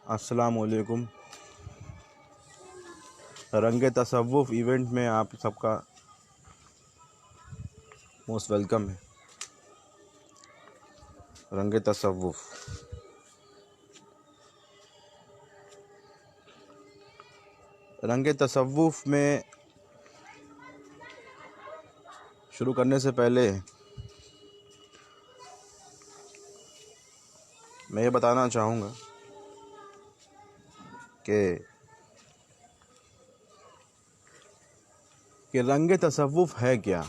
السلام علیکم۔ رنگ تصوف ایونٹ میں آپ سب کا موسٹ ویلکم ہے۔ رنگ تصوف میں شروع کرنے سے پہلے میں یہ بتانا چاہوں گا کہ رنگ تصوف ہے کیا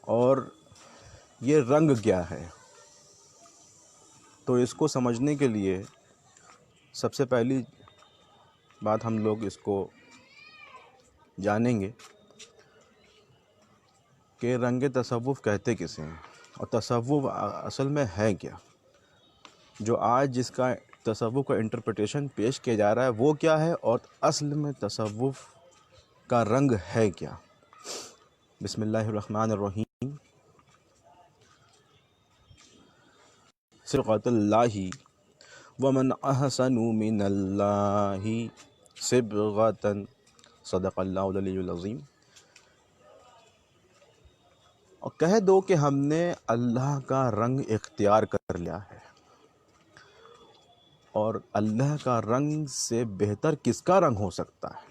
اور یہ رنگ کیا ہے۔ تو اس کو سمجھنے کے لیے سب سے پہلی بات ہم لوگ اس کو جانیں گے کہ رنگ تصوف کہتے کسے ہیں اور تصوف اصل میں ہے کیا۔ جو آج جس کا تصوف کا انٹرپریٹیشن پیش کیا جا رہا ہے وہ کیا ہے اور اصل میں تصوف کا رنگ ہے کیا۔ بسم اللہ الرحمن الرحیم۔ صبغۃ اللہ ومن احسن من اللہ صبغۃ، صدق اللہ العلی العظیم۔ اور کہہ دو کہ ہم نے اللہ کا رنگ اختیار کر لیا ہے، اور اللہ کا رنگ سے بہتر کس کا رنگ ہو سکتا ہے۔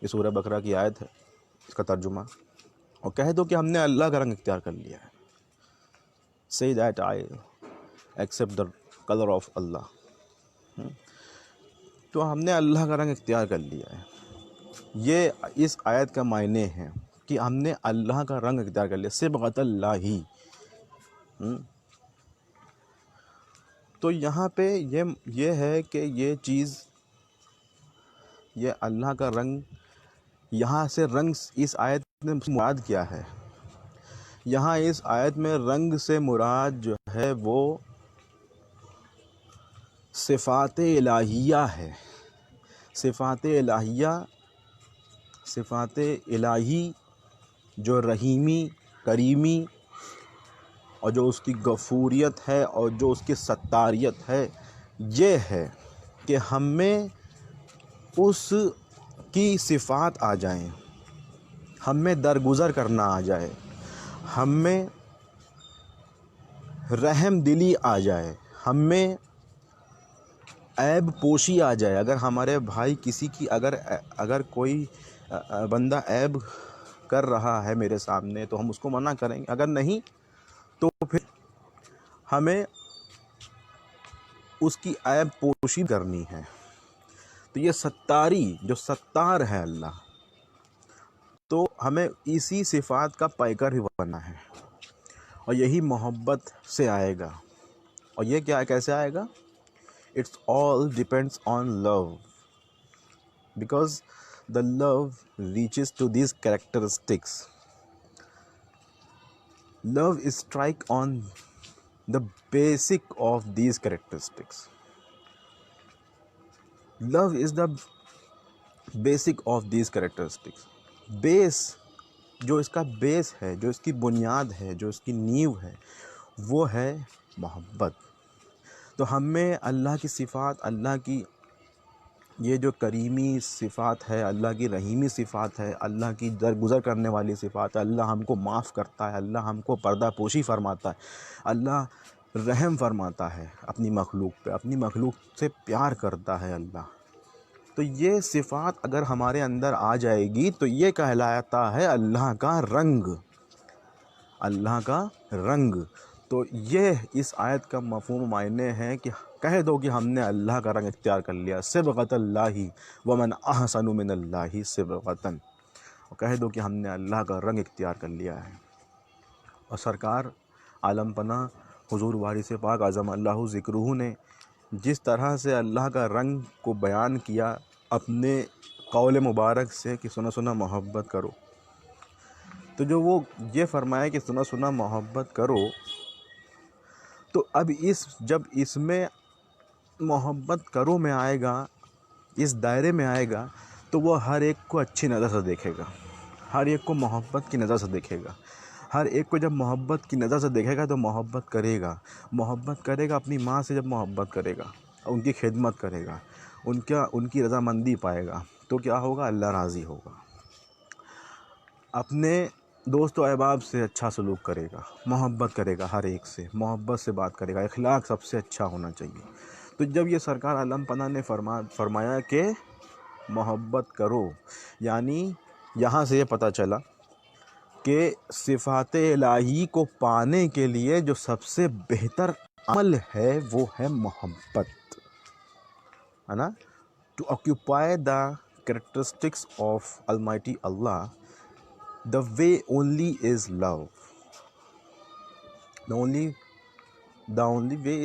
یہ سورہ بقرہ کی آیت ہے، اس کا ترجمہ۔ اور کہہ دو کہ ہم نے اللہ کا رنگ اختیار کر لیا ہے۔ Say that I accept the color of Allah۔ تو ہم نے اللہ کا رنگ اختیار کر لیا ہے، یہ اس آیت کا معنی ہے کہ ہم نے اللہ کا رنگ اختیار کر لیا، صبغۃ اللہ۔ تو یہاں پہ یہ ہے کہ یہ چیز، یہ اللہ کا رنگ، یہاں سے رنگ اس آیت میں مراد کیا ہے۔ یہاں اس آیت میں رنگ سے مراد جو ہے وہ صفات الہیہ ہے۔ صفات الہیہ، صفات الہی جو رحیمی، کریمی، اور جو اس کی غفوریت ہے اور جو اس کی ستاریت ہے، یہ ہے کہ ہم میں اس کی صفات آ جائیں، ہم میں درگزر کرنا آ جائے، ہم میں رحم دلی آ جائے، ہم میں عیب پوشی آ جائے۔ اگر ہمارے بھائی کسی کی اگر کوئی بندہ عیب کر رہا ہے میرے سامنے تو ہم اس کو منع کریں گے، اگر نہیں تو پھر ہمیں اس کی عیب پوشی کرنی ہے۔ تو یہ ستاری، جو ستار ہے اللہ، تو ہمیں اسی صفات کا پیکر ہی بننا ہے، اور یہی محبت سے آئے گا۔ اور یہ کیا کیسے آئے گا؟ It's all depends on love, because the love reaches to these characteristics. Love is strike on the basic of these characteristics. Love is the basic of these characteristics. بیس، جو اس کا بیس ہے، جو اس کی بنیاد ہے، جو اس کی نیو ہے، وہ ہے محبت۔ تو ہم میں اللہ کی صفات، اللہ کی یہ جو کریمی صفات ہے، اللہ کی رحیمی صفات ہے، اللہ کی درگزر کرنے والی صفات ہے، اللہ ہم کو معاف کرتا ہے، اللہ ہم کو پردہ پوشی فرماتا ہے، اللہ رحم فرماتا ہے اپنی مخلوق پہ، اپنی مخلوق سے پیار کرتا ہے اللہ۔ تو یہ صفات اگر ہمارے اندر آ جائے گی تو یہ کہلاتا ہے اللہ کا رنگ، اللہ کا رنگ۔ تو یہ اس آیت کا مفہوم معنی ہے کہ کہہ دو کہ ہم نے اللہ کا رنگ اختیار کر لیا، صبغۃ اللہ ومن احسن من اللہ صبغۃ۔ اور کہہ دو کہ ہم نے اللہ کا رنگ اختیار کر لیا ہے۔ اور سرکار عالم پناہ حضور وارث پاک اعظم اللہ ذکرہ نے جس طرح سے اللہ کا رنگ کو بیان کیا اپنے قول مبارک سے کہ سنا سنا محبت کرو، تو جو وہ یہ فرمایا کہ سنا سنا محبت کرو، تو اب جب اس میں محبت کرو میں آئے گا، اس دائرے میں آئے گا، تو وہ ہر ایک کو اچھی نظر سے دیکھے گا، ہر ایک کو محبت کی نظر سے دیکھے گا۔ ہر ایک کو جب محبت کی نظر سے دیکھے گا تو محبت کرے گا اپنی ماں سے، جب محبت کرے گا، ان کی خدمت کرے گا، ان کی رضامندی پائے گا، تو کیا ہوگا؟ اللہ راضی ہوگا۔ اپنے دوست و احباب سے اچھا سلوک کرے گا، محبت کرے گا، ہر ایک سے محبت سے بات کرے گا، اخلاق سب سے اچھا ہونا چاہیے۔ تو جب یہ سرکار عالم پناہ نے فرمایا کہ محبت کرو، یعنی یہاں سے یہ پتہ چلا کہ صفات الہی کو پانے کے لیے جو سب سے بہتر عمل ہے وہ ہے محبت، ہے نا؟ To occupy the characteristics of Almighty Allah, the way only is love. The only way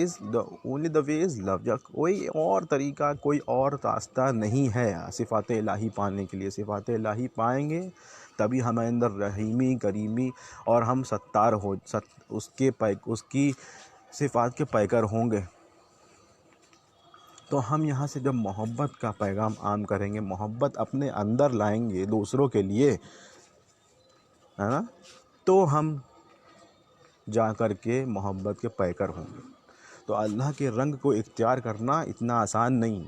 is love. یا کوئی اور طریقہ، کوئی اور راستہ نہیں ہے صفات الہی پانے کے لیے۔ صفات الہی پائیں گے تبھی ہمیں اندر رحیمی، کریمی اور ہم ستار اس کی صفات کے پیکر ہوں گے۔ تو ہم یہاں سے جب محبت کا پیغام عام کریں گے، محبت اپنے اندر لائیں گے دوسروں کے لیے، ہے نا، تو ہم جا کر کے محبت کے پیکر ہوں گے۔ تو اللہ کے رنگ کو اختیار کرنا اتنا آسان نہیں۔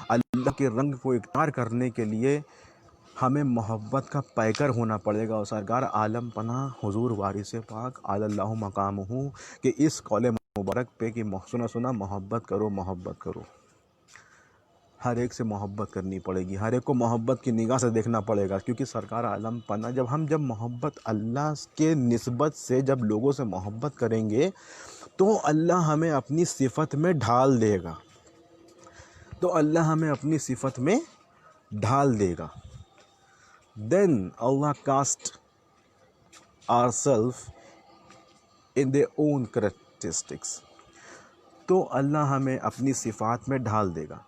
اللہ کے رنگ کو اختیار کرنے کے لیے ہمیں محبت کا پیکر ہونا پڑے گا، اور سرکار عالم پناہ حضور وارث پاک علی اللہ مقامہ کہ اس قول مبارک پہ کہ سنا محبت کرو، ہر ایک سے محبت کرنی پڑے گی، ہر ایک کو محبت کی نگاہ سے دیکھنا پڑے گا، کیونکہ سرکار عالم پناہ جب محبت اللہ کے نسبت سے جب لوگوں سے محبت کریں گے تو اللہ ہمیں اپنی صفت میں ڈھال دے گا، then Allah cast ourselves in their own characteristics. تو اللہ ہمیں اپنی صفات میں ڈھال دے گا۔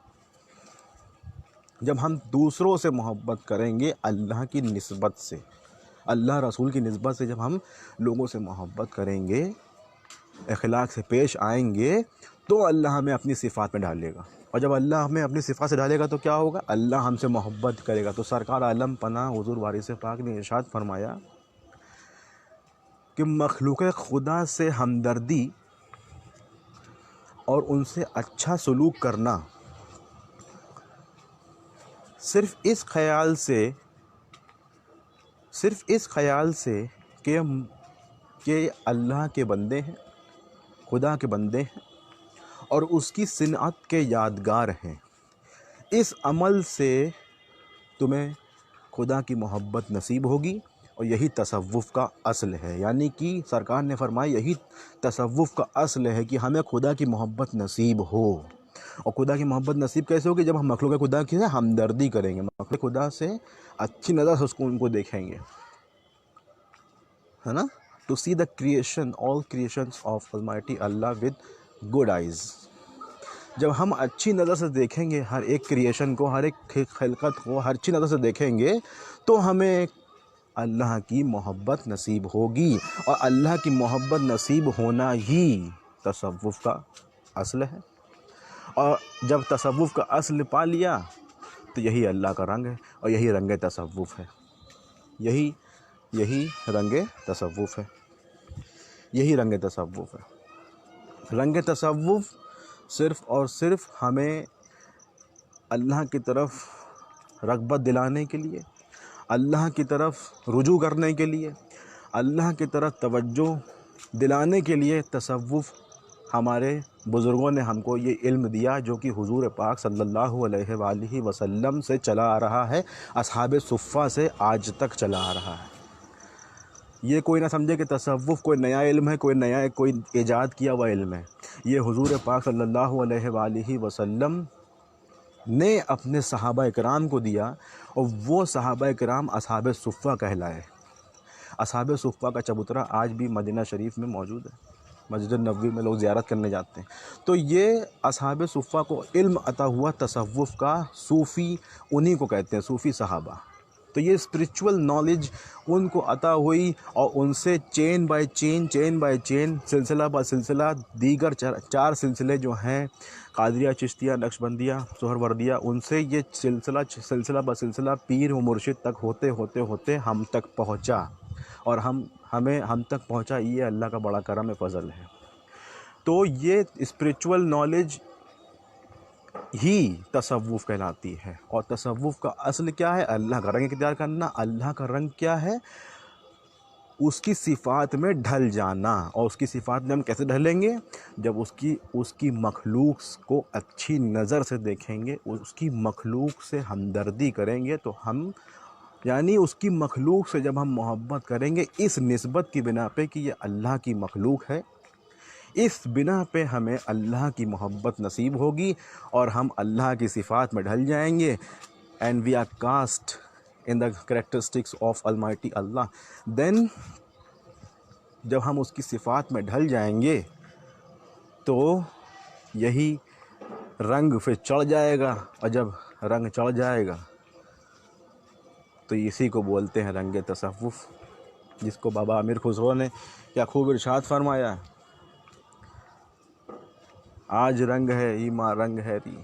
جب ہم دوسروں سے محبت کریں گے اللہ کی نسبت سے، اللہ رسول کی نسبت سے جب ہم لوگوں سے محبت کریں گے، اخلاق سے پیش آئیں گے، تو اللہ ہمیں اپنی صفات میں ڈالے گا، اور جب اللہ ہمیں اپنی صفات سے ڈالے گا تو کیا ہوگا؟ اللہ ہم سے محبت کرے گا۔ تو سرکار عالم پناہ حضور وارث پاک نے ارشاد فرمایا کہ مخلوق خدا سے ہمدردی اور ان سے اچھا سلوک کرنا صرف اس خیال سے کہ اللہ کے بندے ہیں، خدا کے بندے ہیں اور اس کی صنعت کے یادگار ہیں، اس عمل سے تمہیں خدا کی محبت نصیب ہوگی، اور یہی تصوف کا اصل ہے۔ یعنی کہ سرکار نے فرمایا یہی تصوف کا اصل ہے کہ ہمیں خدا کی محبت نصیب ہو۔ اور خدا کی محبت نصیب کیسے ہوگی؟ جب ہم مخلوق خدا کی ہمدردی کریں گے، مخلوق خدا سے اچھی نظر سے ان کو دیکھیں گے، ہے نا؟ To see the creation, all creations of Almighty Allah with good eyes. جب ہم اچھی نظر سے دیکھیں گے ہر ایک کریشن کو، ہر ایک خلقت کو ہر اچھی نظر سے دیکھیں گے، تو ہمیں اللہ کی محبت نصیب ہوگی، اور اللہ کی محبت نصیب ہونا ہی تصوف کا اصل ہے۔ اور جب تصوف کا اصل پا لیا تو یہی اللہ کا رنگ ہے، اور یہی رنگ تصوف ہے، یہی رنگ تصوف ہے، یہی رنگ تصوف ہے۔ رنگ تصوف صرف اور صرف ہمیں اللہ کی طرف رغبت دلانے کے لیے، اللہ کی طرف رجوع کرنے کے لیے، اللہ کی طرف توجہ دلانے کے لیے تصوف ہمارے بزرگوں نے ہم کو یہ علم دیا، جو کہ حضور پاک صلی اللہ علیہ وآلہ وسلم سے چلا آ رہا ہے، اصحاب صفہ سے آج تک چلا آ رہا ہے۔ یہ کوئی نہ سمجھے کہ تصوف کوئی نیا علم ہے، کوئی ایجاد کیا ہوا علم ہے۔ یہ حضور پاک صلی اللہ علیہ وآلہ وسلم نے اپنے صحابہ اکرام کو دیا، اور وہ صحابہ اکرام اصحاب صفہ کہلائے۔ اصحاب صفہ کا چبوترا آج بھی مدینہ شریف میں موجود ہے، مسجد النبوی میں لوگ زیارت کرنے جاتے ہیں۔ تو یہ اصحاب صفہ کو علم عطا ہوا تصوف کا، صوفی انہی کو کہتے ہیں، صوفی صحابہ۔ تو یہ اسپریچول نالج ان کو عطا ہوئی، اور ان سے چین بائی چین، سلسلہ با سلسلہ دیگر 4 سلسلے جو ہیں، قادریہ، چشتیہ، نقشبندیہ، سہروردیہ، ان سے یہ سلسلہ با سلسلہ پیر و مرشد تک ہوتے ہم تک پہنچا۔ اور ہم تک پہنچا یہ اللہ کا بڑا کرم فضل ہے۔ تو یہ اسپریچول نالج ہی تصوف کہلاتی ہے، اور تصوف کا اصل کیا ہے؟ اللہ کا رنگ اختیار کرنا۔ اللہ کا رنگ کیا ہے؟ اس کی صفات میں ڈھل جانا۔ اور اس کی صفات میں ہم کیسے ڈھلیں گے؟ جب اس کی مخلوق کو اچھی نظر سے دیکھیں گے، اس کی مخلوق سے ہمدردی کریں گے، تو ہم یعنی اس کی مخلوق سے جب ہم محبت کریں گے اس نسبت کی بنا پہ کہ یہ اللہ کی مخلوق ہے، اس بنا پہ ہمیں اللہ کی محبت نصیب ہوگی اور ہم اللہ کی صفات میں ڈھل جائیں گے. And we are cast in the characteristics of almighty Allah. Then جب ہم اس کی صفات میں ڈھل جائیں گے تو یہی رنگ پھر چڑھ جائے گا، اور جب رنگ چڑھ جائے گا تو اسی کو بولتے ہیں رنگ تصوف، جس کو بابا امیر خسرو نے کیا خوب ارشاد فرمایا، آج رنگ ہے ایماں رنگ ہے ری،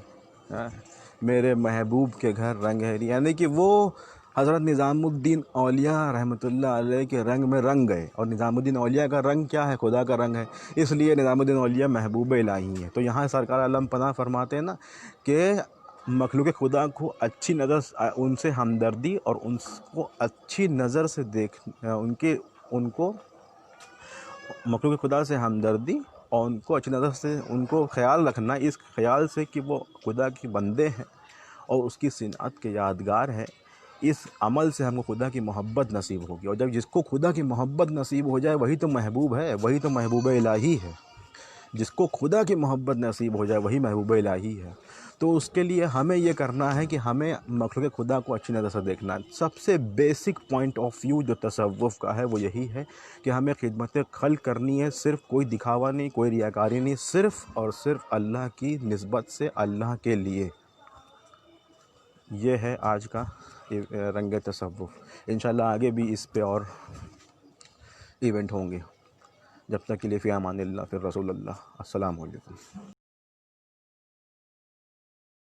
میرے محبوب کے گھر رنگ ہے ری. یعنی کہ وہ حضرت نظام الدین اولیاء رحمۃ اللہ علیہ کے رنگ میں رنگ گئے. اور نظام الدین اولیاء کا رنگ کیا ہے؟ خدا کا رنگ ہے، اس لیے نظام الدین اولیاء محبوب الہی ہیں. تو یہاں سرکار عالم پناہ فرماتے ہیں نا کہ مخلوق خدا کو اچھی نظر، ان سے ہمدردی اور ان کو اچھی نظر سے ان کو مخلوق خدا سے ہمدردی اور ان کو اچھی نظر سے ان کو خیال رکھنا، اس خیال سے کہ وہ خدا کے بندے ہیں اور اس کی صنعت کے یادگار ہیں. اس عمل سے ہم کو خدا کی محبت نصیب ہوگی. اور جب جس کو خدا کی محبت نصیب ہو جائے وہی تو محبوب ہے، وہی تو محبوب الہی ہے. جس کو خدا کی محبت نصیب ہو جائے وہی محبوب الہی ہے. تو اس کے لیے ہمیں یہ کرنا ہے کہ ہمیں مخلوق خدا کو اچھی نظر سے دیکھنا ہے. سب سے بیسک پوائنٹ آف ویو جو تصوف کا ہے وہ یہی ہے کہ ہمیں خدمت خلق کرنی ہے، صرف کوئی دکھاوا نہیں، کوئی ریاکاری نہیں، صرف اور صرف اللہ کی نسبت سے، اللہ کے لیے. یہ ہے آج کا رنگ تصوف. انشاءاللہ آگے بھی اس پہ اور ایونٹ ہوں گے. جب تک کے لیے فی امان اللہ، پھر رسول اللہ. السلام علیکم.